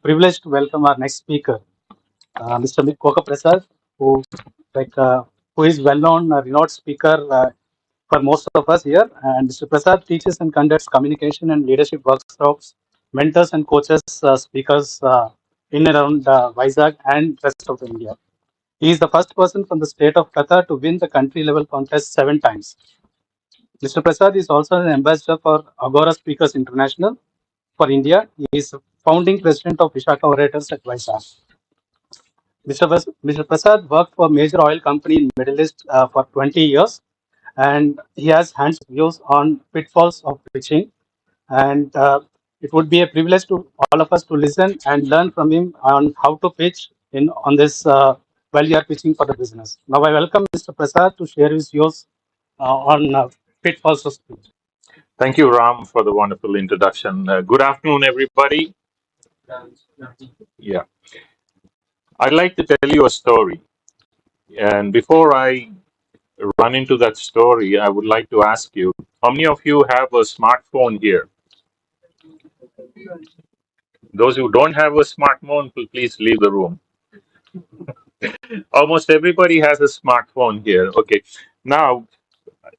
privileged to welcome our next speaker, Mr. Koka Prasad, who like who is well-known, renowned speaker for most of us here. And Mr. Prasad teaches and conducts communication and leadership workshops, mentors and coaches speakers in and around Vizag and rest of India. He is the first person from the state of Qatar to win the country-level contest 7 times. Mr. Prasad is also an ambassador for Agora Speakers International for India. He is founding president of Vishaka Orators at Vizag. Mr. Prasad worked for a major oil company in Middle East for 20 years, and he has hands views on pitfalls of pitching. And it would be a privilege to all of us to listen and learn from him on how to pitch in on this while you are pitching for the business. Now I welcome Mr. Prasad to share his views on pitfalls of speech. Thank you, Ram, for the wonderful introduction. Good afternoon, everybody. Yeah, I'd like to tell you a story. And before I run into that story, I would like to ask you how many of you have a smartphone here? Those who don't have a smartphone, please leave the room. Almost everybody has a smartphone here. Okay. Now,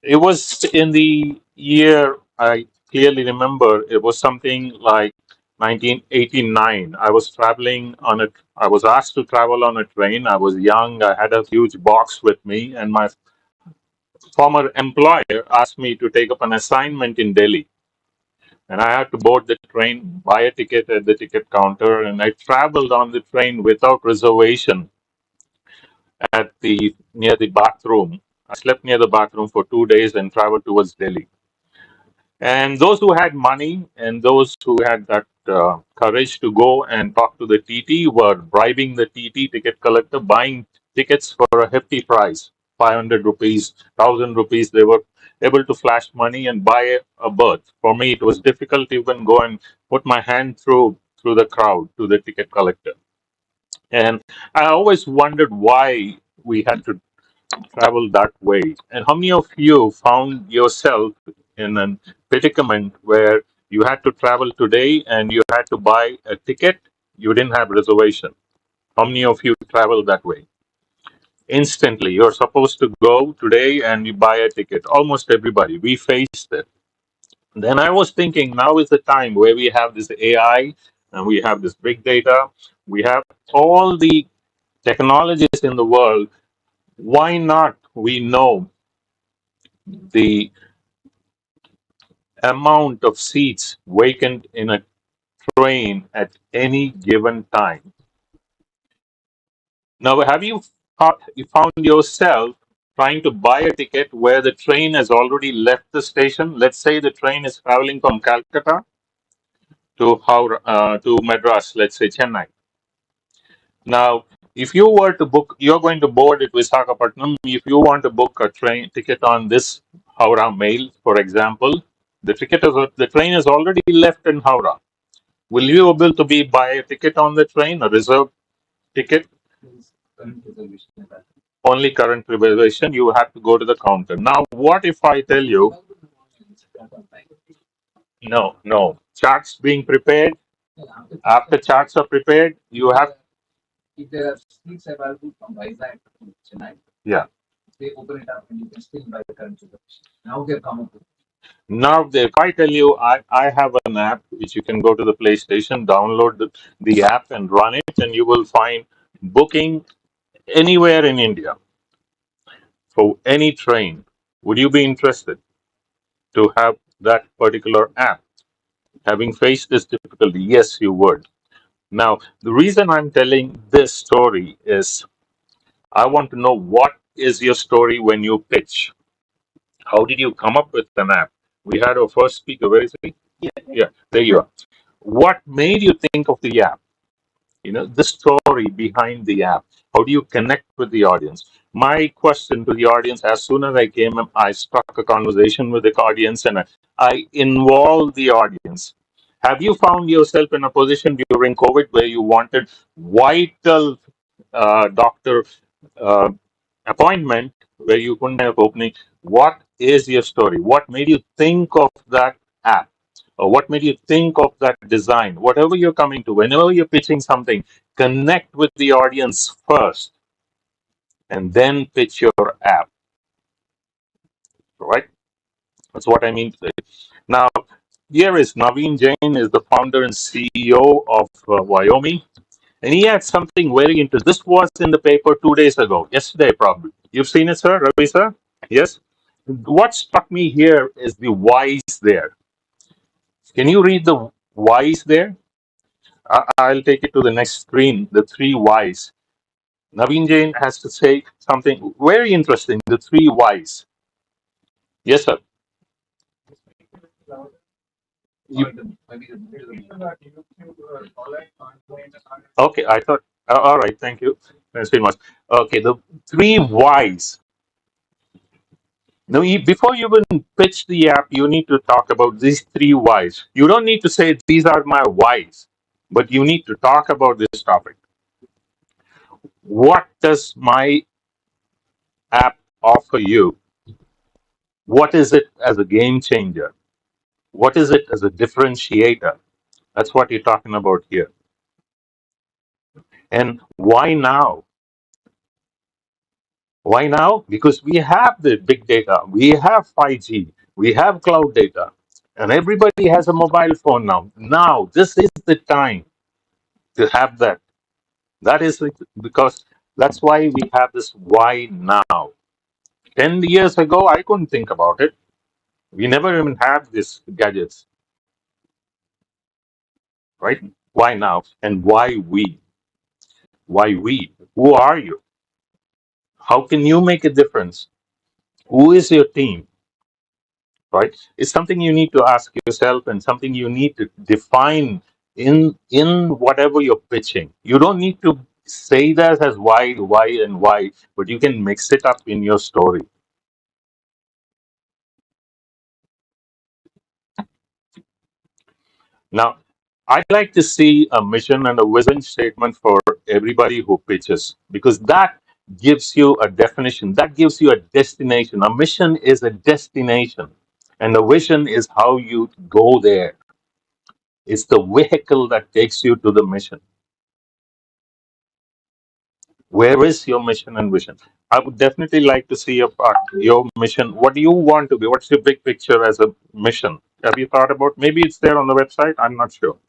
it was in the year, I clearly remember, it was something like 1989. I was asked to travel on a train. I was young. I had a huge box with me, and my former employer asked me to take up an assignment in Delhi. And I had to board the train, buy a ticket at the ticket counter, and I traveled on the train without reservation at the near the bathroom. I slept near the bathroom for 2 days and traveled towards Delhi. And those who had money and those who had that courage to go and talk to the TT were bribing the TT ticket collector, buying tickets for a hefty price, 500 rupees, 1000 rupees. They were able to flash money and buy a berth. For me, it was difficult to even go and put my hand through the crowd to the ticket collector. And I always wondered why we had to travel that way. And how many of you found yourself in a predicament where you had to travel today and you had to buy a ticket? You didn't have reservation. How many of you travel that way? Instantly, you're supposed to go today and you buy a ticket. Almost everybody. We faced it. Then I was thinking, now is the time where we have this AI and we have this big data. We have all the technologies in the world. Why not we know the amount of seats vacant in a train at any given time? Now, have you found yourself trying to buy a ticket where the train has already left the station? Let's say the train is traveling from Calcutta to Madras, let's say Chennai. Now, if you were to book, you're going to board at Visakhapatnam. If you want to book a train ticket on this Howrah Mail, for example, the train is already left in Howrah. Will you able to buy a ticket on the train, a reserved ticket? Only current reservation. You have to go to the counter. Now, what if I tell you no charts being prepared? After charts are prepared, you have yeah. Now, if I tell you, I have an app which you can go to the PlayStation, download the app, and run it, and you will find booking anywhere in India for any train. Would you be interested to have that particular app? Having faced this difficulty, yes, you would. Now, the reason I'm telling this story is I want to know what is your story when you pitch. How did you come up with an app? We had our first speaker. Where is he? Yeah, there you are. What made you think of the app? The story behind the app. How do you connect with the audience? My question to the audience, as soon as I came up, I struck a conversation with the audience and I involved the audience. Have you found yourself in a position during COVID where you wanted vital doctor uh, appointment where you couldn't have opening? What is your story? What made you think of that app? What made you think of that design? Whatever you're coming to, whenever you're pitching something, connect with the audience first and then pitch your app, right? That's what I mean to say. Now, here is Naveen Jain, is the founder and CEO of Wyoming, and he had something very interesting. This was in the paper 2 days ago, yesterday probably. You've seen it, sir, Ravi, sir? Yes. What struck me here is the whys there. Can you read the whys there? I'll take it to the next screen. The three whys. Naveen Jain has to say something very interesting. The three whys. Yes, sir. You- okay, I thought. All right, thank you. Thanks very much. Okay, the three whys. Now, before you even pitch the app, you need to talk about these three whys. You don't need to say these are my whys, but you need to talk about this topic. What does my app offer you? What is it as a game changer? What is it as a differentiator? That's what you're talking about here. And why now? Why now? Because we have the big data, we have 5G, we have cloud data, and everybody has a mobile phone now. Now, this is the time to have that. That is because that's why we have this why now. 10 years ago, I couldn't think about it. We never even had these gadgets, right? Why now? And why we? Why we? Who are you? How can you make a difference? Who is your team? Right? It's something you need to ask yourself and something you need to define in whatever you're pitching. You don't need to say that as why, and why, but you can mix it up in your story. Now, I'd like to see a mission and a vision statement for everybody who pitches because that gives you a definition, that gives you a destination. A mission is a destination, and a vision is how you go there. It's the vehicle that takes you to the mission. Where is your mission and vision? I would definitely like to see your mission. What do you want to be? What's your big picture as a mission? Have you thought about? Maybe it's there on the website. I'm not sure.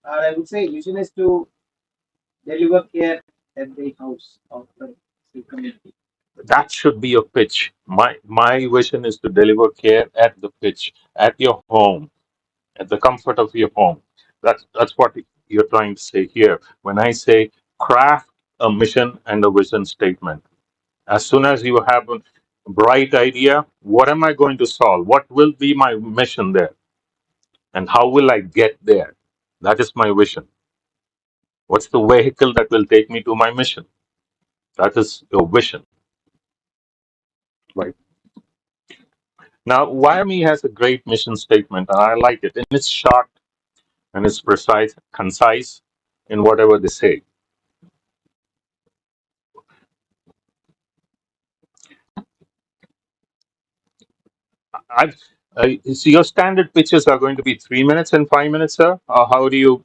I would say mission is to deliver care at the house of the community. That should be your pitch. My vision is to deliver care at the pitch, at your home, at the comfort of your home. That's what you're trying to say here. When I say craft a mission and a vision statement, as soon as you have a bright idea, what am I going to solve? What will be my mission there? And how will I get there? That is my vision. What's the vehicle that will take me to my mission? That is your vision. Right. Now, Wyoming has a great mission statement, and I like it. And it's short and it's precise, concise in whatever they say. I've, so your standard pitches are going to be 3 minutes and 5 minutes, sir? Or how do you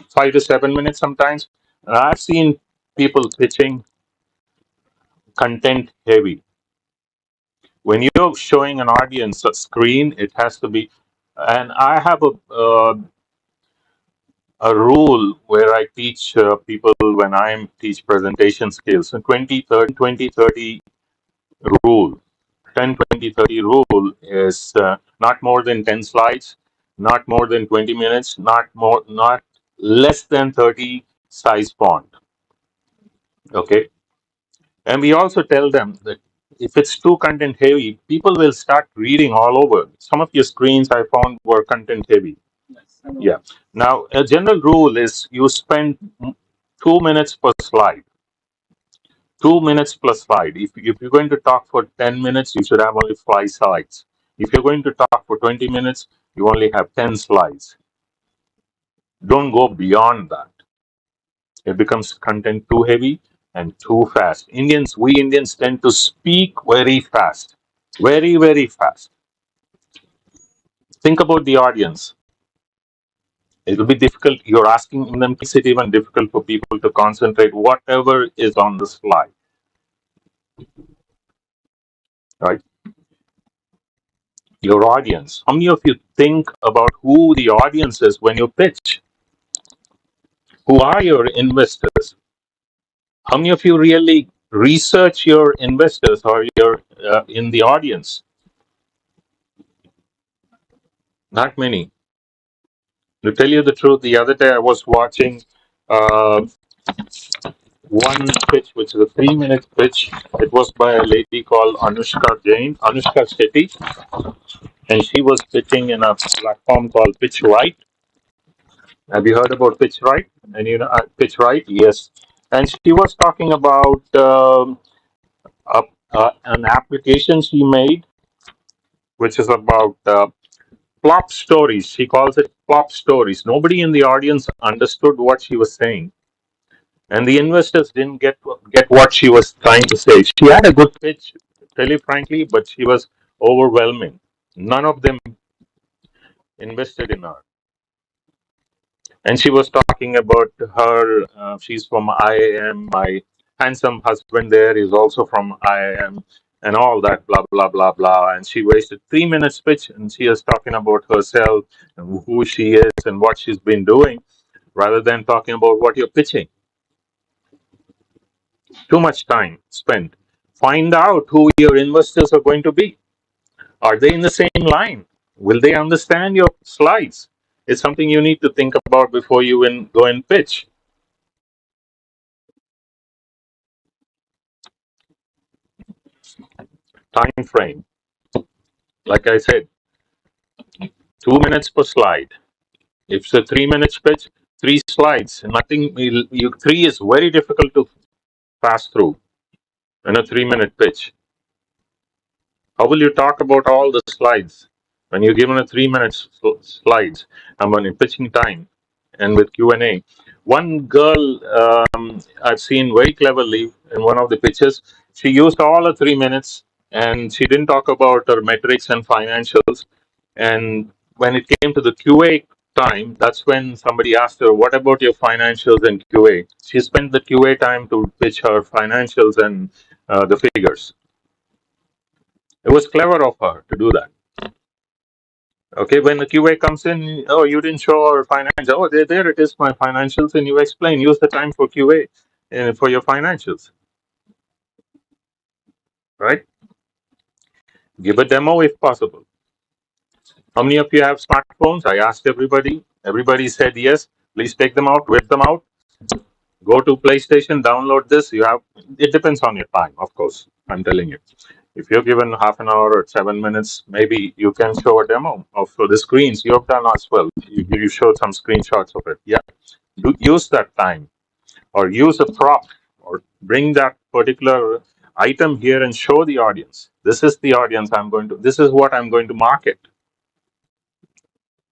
5 to 7 minutes sometimes? And I've seen people pitching content heavy. When you're showing an audience a screen, it has to be. And I have a rule where I teach people when I teach presentation skills. A 20 30 rule. 10 20 30 rule is not more than 10 slides, not more than 20 minutes, not less than 30 size font. Okay. And we also tell them that if it's too content heavy, people will start reading all over. Some of your screens I found were content heavy. Yeah. Now, a general rule is you spend 2 minutes per slide. 2 minutes plus slide. If you're going to talk for 10 minutes, you should have only 5 slides. If you're going to talk for 20 minutes, you only have 10 slides. Don't go beyond that. It becomes content too heavy and too fast. We Indians tend to speak very fast, very, very fast. Think about the audience. It will be difficult. You're asking them, makes it even difficult for people to concentrate whatever is on the slide, right? Your audience. How many of you think about who the audience is when you pitch? Who are your investors? How many of you really research your investors or your in the audience? Not many. To tell you the truth, the other day I was watching uh, one pitch, which is a 3 minute pitch. It was by a lady called Anushka Shetty, and she was pitching in a platform called Pitch Right. Have you heard about Pitch Right? And you know, Pitch Right, yes. And she was talking about a, an application she made, which is about plop stories. She calls it plop stories. Nobody in the audience understood what she was saying, and the investors didn't get what she was trying to say. She had a good pitch, to tell you frankly, but she was overwhelming. None of them invested in her. And she was talking about her. She's from IIM. My handsome husband there is also from IIM, and all that blah blah blah blah. And she wasted 3 minutes pitch, and she was talking about herself and who she is and what she's been doing, rather than talking about what you're pitching. Too much time spent. Find out who your investors are going to be. Are they in the same line? Will they understand your slides? It's something you need to think about before you go and pitch. Time frame. Like I said, 2 minutes per slide. If it's a 3 minute pitch, three slides. Nothing. Three is very difficult to pass through in a 3 minute pitch. How will you talk about all the slides when you're given a 3 minute slides? I'm on pitching time and with Q&A. One girl I've seen very cleverly in one of the pitches, she used all the 3 minutes and she didn't talk about her metrics and financials. And when it came to the QA time, that's when somebody asked her, "What about your financials and QA?" She spent the QA time to pitch her financials and the figures. It was clever of her to do that. Okay, when the QA comes in, oh, you didn't show our financials. Oh, there it is, my financials, and you explain. Use the time for QA for your financials, right? Give a demo if possible. How many of you have smartphones? I asked everybody. Everybody said yes. Please take them out, whip them out. Go to PlayStation, download this. You have. It depends on your time, of course. I'm telling you. If you're given half an hour or 7 minutes, maybe you can show a demo of the screens you have done as well. You showed some screenshots of it. Yeah, use that time or use a prop or bring that particular item here and show the audience. This is the audience I'm going to. This is what I'm going to market.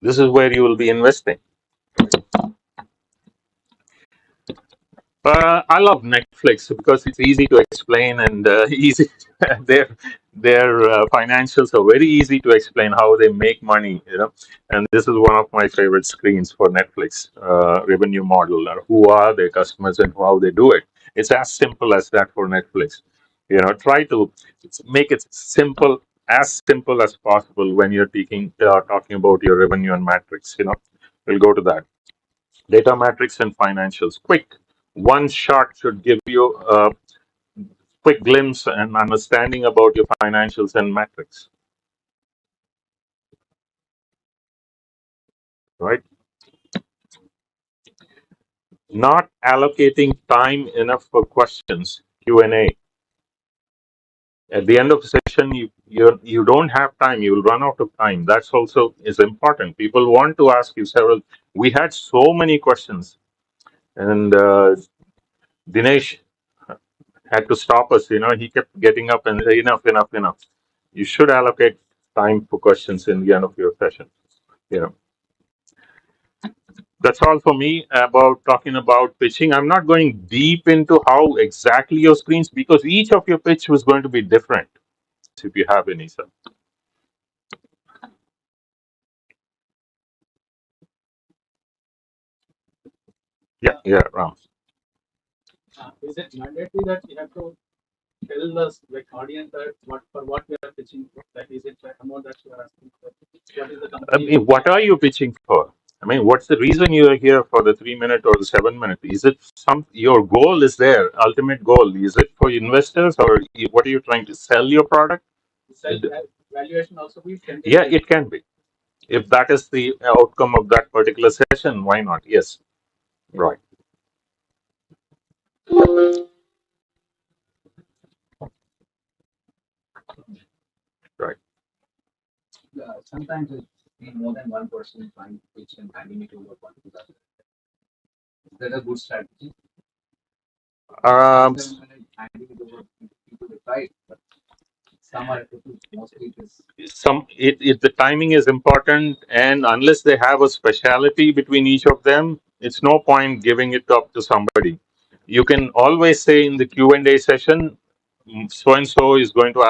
This is where you will be investing. I love Netflix because it's easy to explain and easy. their their financials are very easy to explain how they make money. And this is one of my favorite screens for Netflix revenue model. Who are their customers and how they do it? It's as simple as that for Netflix. Try to make it simple as possible when you're talking about your revenue and metrics. We'll go to that. Data metrics and financials. Quick. One shot should give you a quick glimpse and understanding about your financials and metrics, right? Not allocating time enough for questions, Q&A. At the end of the session, you don't have time. You will run out of time. That's also is important. People want to ask you several. We had so many questions, and Dinesh had to stop us. He kept getting up and say, enough, enough, enough. You should allocate time for questions in the end of your session. You know, that's all for me about talking about pitching. I'm not going deep into how exactly your screens because each of your pitch was going to be different. If you have any, sir. Yeah, Ram. Is it mandatory that you have to tell us, like audience, that what we are pitching for? That is it, the amount that you are asking for? What is the company? What are you pitching for? I mean, what's the reason you are here for the 3 minute or the 7 minute? Is it some your goal is there, ultimate goal? Is it for investors or what are you trying to sell your product? Self valuation also be Yeah, it can be. If that is the outcome of that particular session, why not? Yes, right, right. sometimes it's more than one person trying to pitch and handing it over one to the other. Is that a good strategy? Um, Handing it over to the right, but some are mostly it is. the timing is important, and unless they have a speciality between each of them, it's no point giving it up to somebody. You can always say in the Q&A session, so and so is going to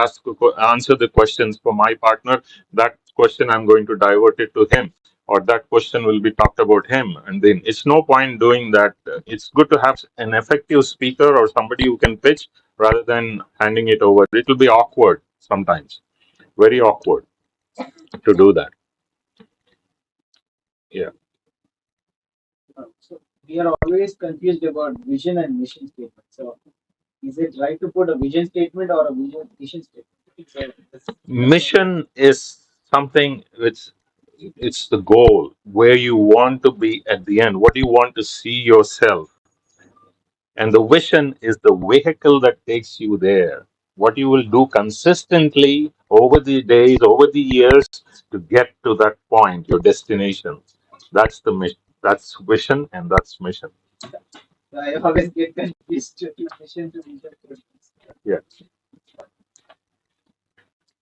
answer the questions for my partner. That question I'm going to divert it to him, or that question will be talked about him. And then it's no point doing that. It's good to have an effective speaker or somebody who can pitch rather than handing it over. It will be awkward sometimes, very awkward to do that. Yeah. So we are always confused about vision and mission statement. So is it right to put a vision statement or a mission statement? So Mission is something which it's the goal where you want to be at the end. What do you want to see yourself? And the vision is the vehicle that takes you there. What you will do consistently over the days, over the years to get to that point, your destination. That's the mission. That's vision and that's mission. I always get confused to mission to vision. Yeah.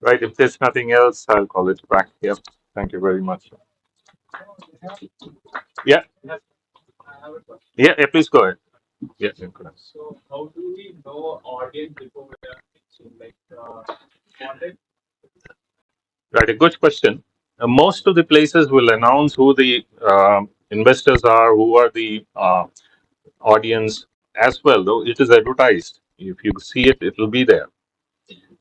Right. If there's nothing else, I'll call it back here. Thank you very much. Yeah. Yeah. Please go ahead. Yeah. So how do we know audience before we are pitching? Like wanted. Right. A good question. Most of the places will announce who the investors are, who are the audience as well. Though it is advertised. If you see it, it will be there.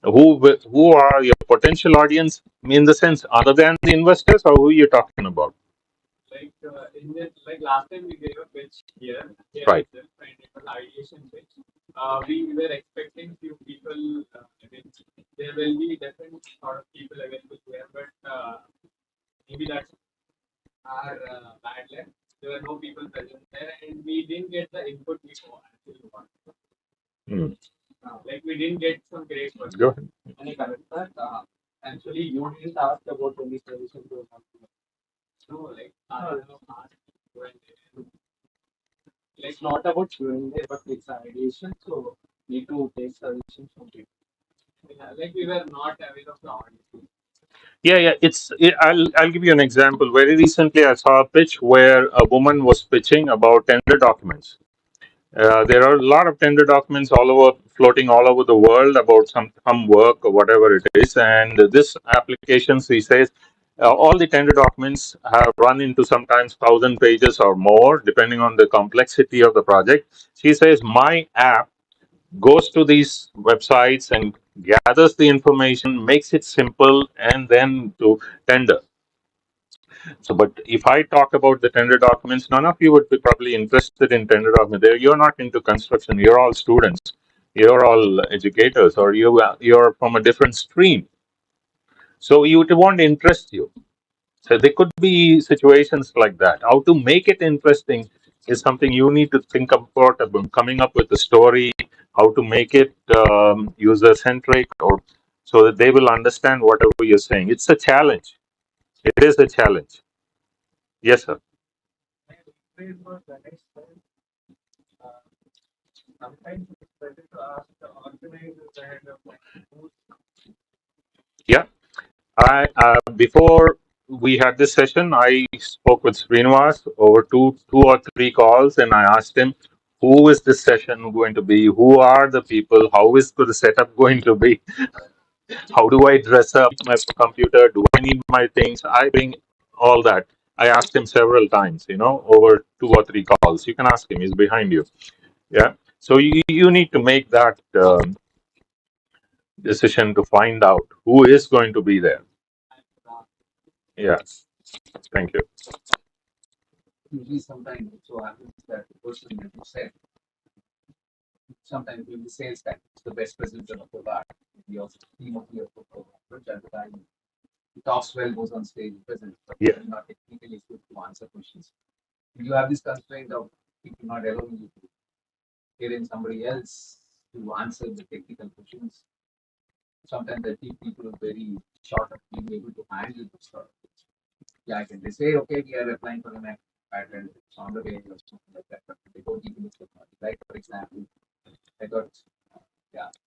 Who are your potential audience in the sense other than the investors, or who you're talking about? Like in this, like last time we gave a pitch here Right. itself, and it was ideation pitch. We were expecting few people. I mean, there will be different sort of people available here, but maybe that's our bad luck. There were no people present there, and we didn't get the input we actually wanted. Hmm. Like we didn't get some great questions. Go ahead. Any correct that? Actually, you didn't ask about any solution to something. No, like I don't know, ask Q&A. Like not about Q&A, but it's ideation. So need to take solutions from people. Yeah, like we were not aware of the audience. Yeah. I'll give you an example. Very recently, I saw a pitch where a woman was pitching about tender documents. There are a lot of tender documents all over, floating all over the world about some work or whatever it is. And this application, she says, all the tender documents have run into sometimes 1,000 pages or more, depending on the complexity of the project. She says, my app goes to these websites and gathers the information, makes it simple, and then to tender. So, but if I talk about the tender documents, none of you would be probably interested in tender documents. You're not into construction. You're all students. You're all educators, or you're from a different stream. So it won't interest you. So there could be situations like that. How to make it interesting is something you need to think about coming up with a story, how to make it user centric, or so that they will understand whatever you're saying. It's a challenge. It is a challenge. Yes, sir. Yeah. I before we had this session, I spoke with Srinivas over two or three calls, and I asked him, "Who is this session going to be? Who are the people? How is the setup going to be? How do I dress up my computer? Do I need my things? I bring all that." I asked him several times, over 2 or 3 calls. You can ask him; he's behind you. Yeah. So you need to make that decision to find out who is going to be there. Yeah. Thank you. Usually, sometimes it so happens that the person that you said, sometimes when the sales guy is the best presenter of the bar, the also team of the which at the time he talks well, goes on stage, presents, but Yeah. not technically good to answer questions. You have this constraint of people not allowing you to get in somebody else to answer the technical questions. Sometimes I think people are very short of being able to handle this sort of things. Yeah, can they say, okay, we are applying for an patent, it's on the way or something like that, but they don't even look at it. Like, for example, I got,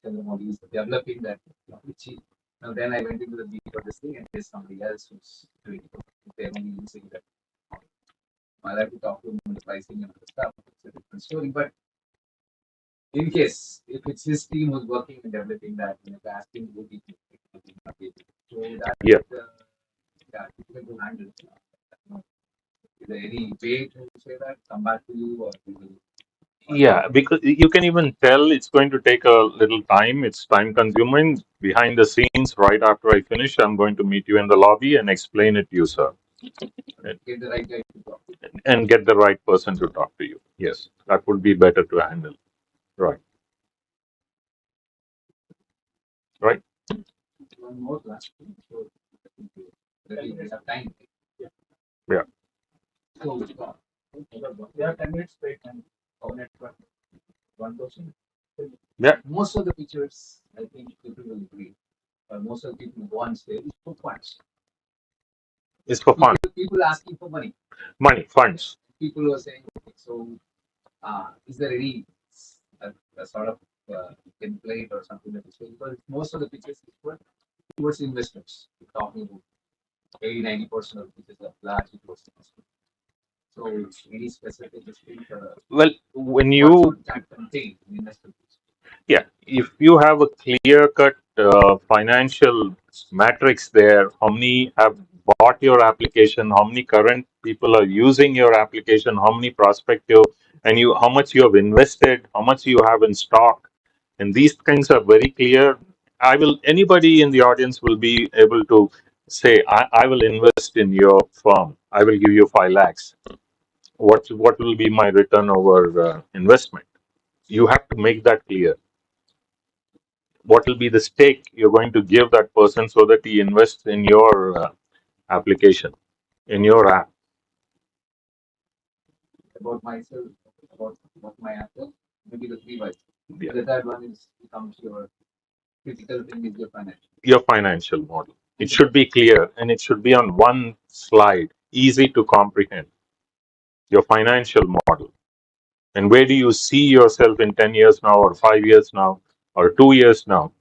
Chandramodi is developing that, which he, now then I went into the deep of this thing and there's somebody else who's doing it. They're only using that. I'll have to talk to him on the pricing and other stuff. It's a different story. But in case, if it's his team who's working and developing that, asking who he can so that, Yeah. difficult to handle. Is there any way to say that? Come back to you or we will Yeah, because you can even tell it's going to take a little time. It's time consuming. Behind the scenes, right after I finish, I'm going to meet you in the lobby and explain it to you, sir, get the right guy to talk? and get the right person to talk to you. Yes, that would be better to handle. Right. Right. One more last thing. So that we have time. Yeah. So we have 10 minutes break and one question. Yeah. Most of the pictures, I think people will agree. Most of the people go on stage for funds. It's for fun. People asking for money. Money, funds. People were saying, okay, so is there any a sort of template or something that is because most of the pictures were towards investors. We're talking about 80-90% of the pictures are largely towards investors. So any specific Well, when what you should that contain in investor pitch? Yeah, if you have a clear-cut financial matrix there, how many have bought your application, how many current people are using your application, how many prospective, and how much you have invested, how much you have in stock, and these things are very clear. Anybody in the audience will be able to say, I will invest in your firm. I will give you 5 lakhs. What will be my return over investment? You have to make that clear. What will be the stake you're going to give that person so that he invests in your application, in your app. About myself, about my Apple, maybe the three wise. Yeah. The third one is becomes your critical thing is your financial. Your financial model. It should be clear and it should be on one slide, easy to comprehend. Your financial model. And where do you see yourself in 10 years now, or 5 years now, or 2 years now?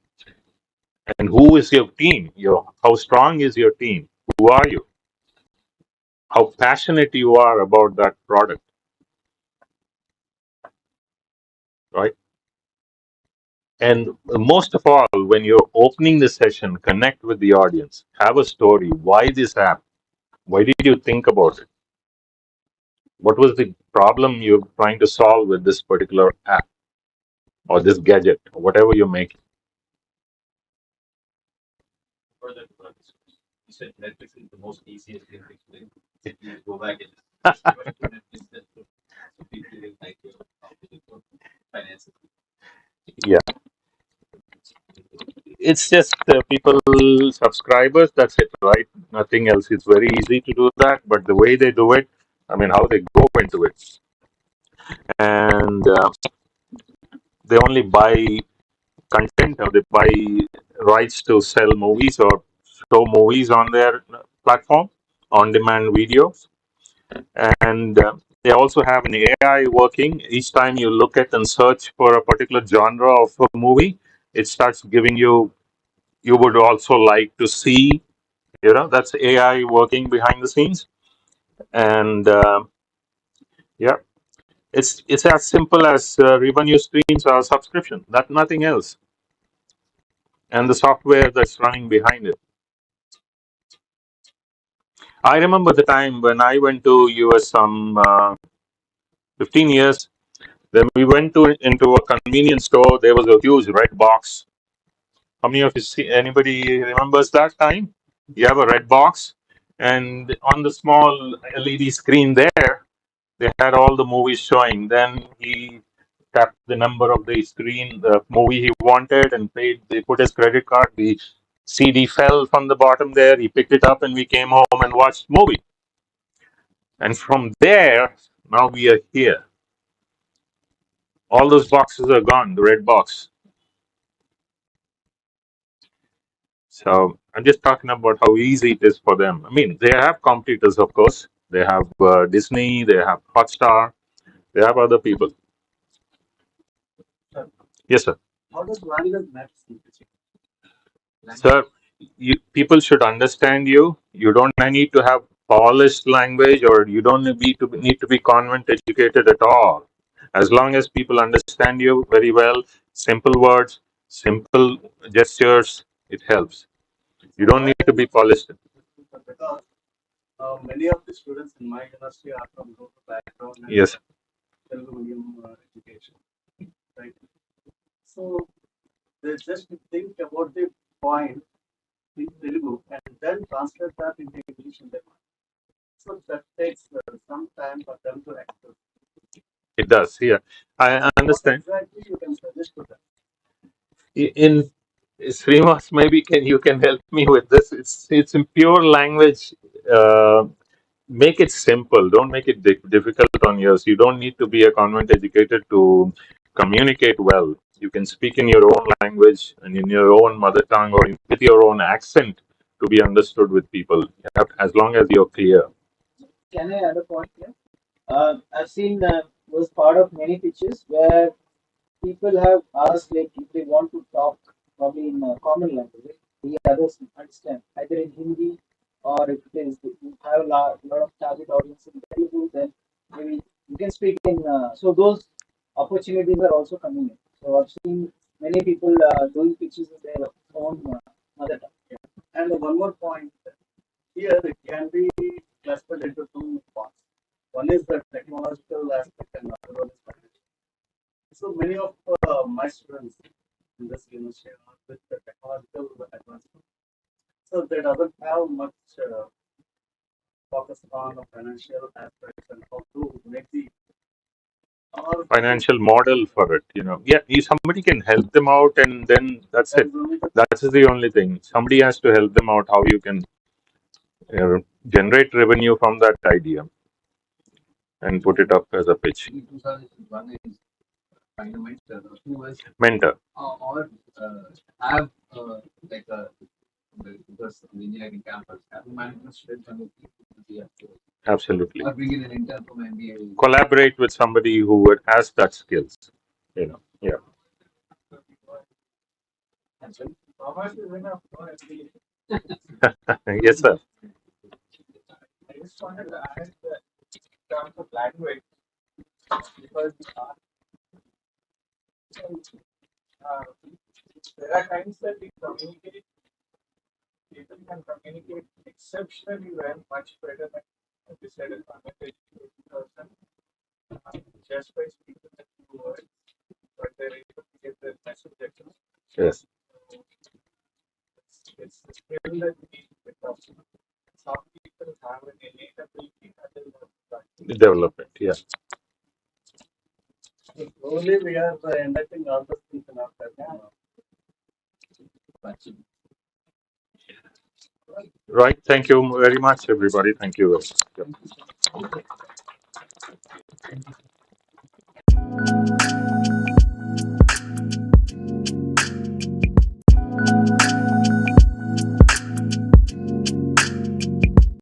And who is your team? How strong is your team? Who are you? How passionate you are about that product, right? And most of all, when you're opening the session, connect with the audience. Have a story. Why this app? Why did you think about it? What was the problem you're trying to solve with this particular app or this gadget or whatever you're making? Further to that, you said Netflix is the most easiest thing to explain. You go back and people will like your finances. Yeah. It's just people subscribers. That's it, right? Nothing else. It's very easy to do that, but the way they do it, I mean, how they go into it, and they only buy content or they buy rights to sell movies or show movies on their platform, on-demand videos, and they also have an AI working. Each time you look at and search for a particular genre of a movie, it starts giving you. You would also like to see. That's AI working behind the scenes, and yeah, it's as simple as revenue streams or subscription. That nothing else, and the software that's running behind it. I remember the time when I went to US some 15 years. Then we went to into a convenience store. There was a huge red box. How many of you see? Anybody remembers that time? You have a red box, and on the small LED screen there, they had all the movies showing. Then he tapped the number of the screen, the movie he wanted, and paid. They put his credit card. The CD fell from the bottom there. He picked it up, and we came home and watched movie. And from there, now we are here. All those boxes are gone. The red box. So I'm just talking about how easy it is for them. I mean, they have competitors, of course. They have Disney. They have Hotstar. They have other people. Yes, sir. How does language matter? Sir, people should understand you. You don't need to have polished language, or you don't need to be convent educated at all. As long as people understand you very well, simple words, simple gestures, it helps. You don't need to be polished. Because many of the students in my university are from local background and Yes. Telugu medium education, right? So they just think about the point in Telugu and then translate that into English in their mind. So that takes some time for them to access. It does, yeah. I What understand. exactly you can suggest to them? In Srinivas, maybe you can help me with this. It's in pure language. Make it simple. Don't make it difficult on yours. You don't need to be a convent educated to communicate well. You can speak in your own language and in your own mother tongue, or with your own accent, to be understood with people. As long as you're clear. Can I add a point here? I've seen was part of many pitches where people have asked like if they want to talk probably in a common language, like, the others understand either in Hindi or if it is you have a lot of target audience in Telugu, then maybe you can speak in. So those opportunities are also coming in. So I've seen many people doing pitches in their own mother tongue. And one more point here, it can be classified into two parts. One is the technological aspect and another one is financial. So many of my students in this university are with the technological advancement. So they doesn't have much focus on the financial aspects and how to make the or Financial model for it. Yeah, somebody can help them out, and then that's it. That's the only thing. Somebody has to help them out how you can uh, generate revenue from that idea and put it up as a pitch. One is find a mentor who is Mentor. or have like a because the engineering campus have management students and Absolutely. or bring in an intern from MBA. Collaborate with somebody who has that skills. Yeah. Yes, sir. I just wanted to add that in terms of language, because uh, there are times that we communicate, people can communicate exceptionally well, much better than we said a conversation person, just by speaking a few words, but they're able to get the message across. Yes. It's the skill that we need to develop. Some people have an innate ability, others have Development. Yeah. slowly we are inducting all those things in our Right. Thank you very much, everybody. Thank you very much. Yeah.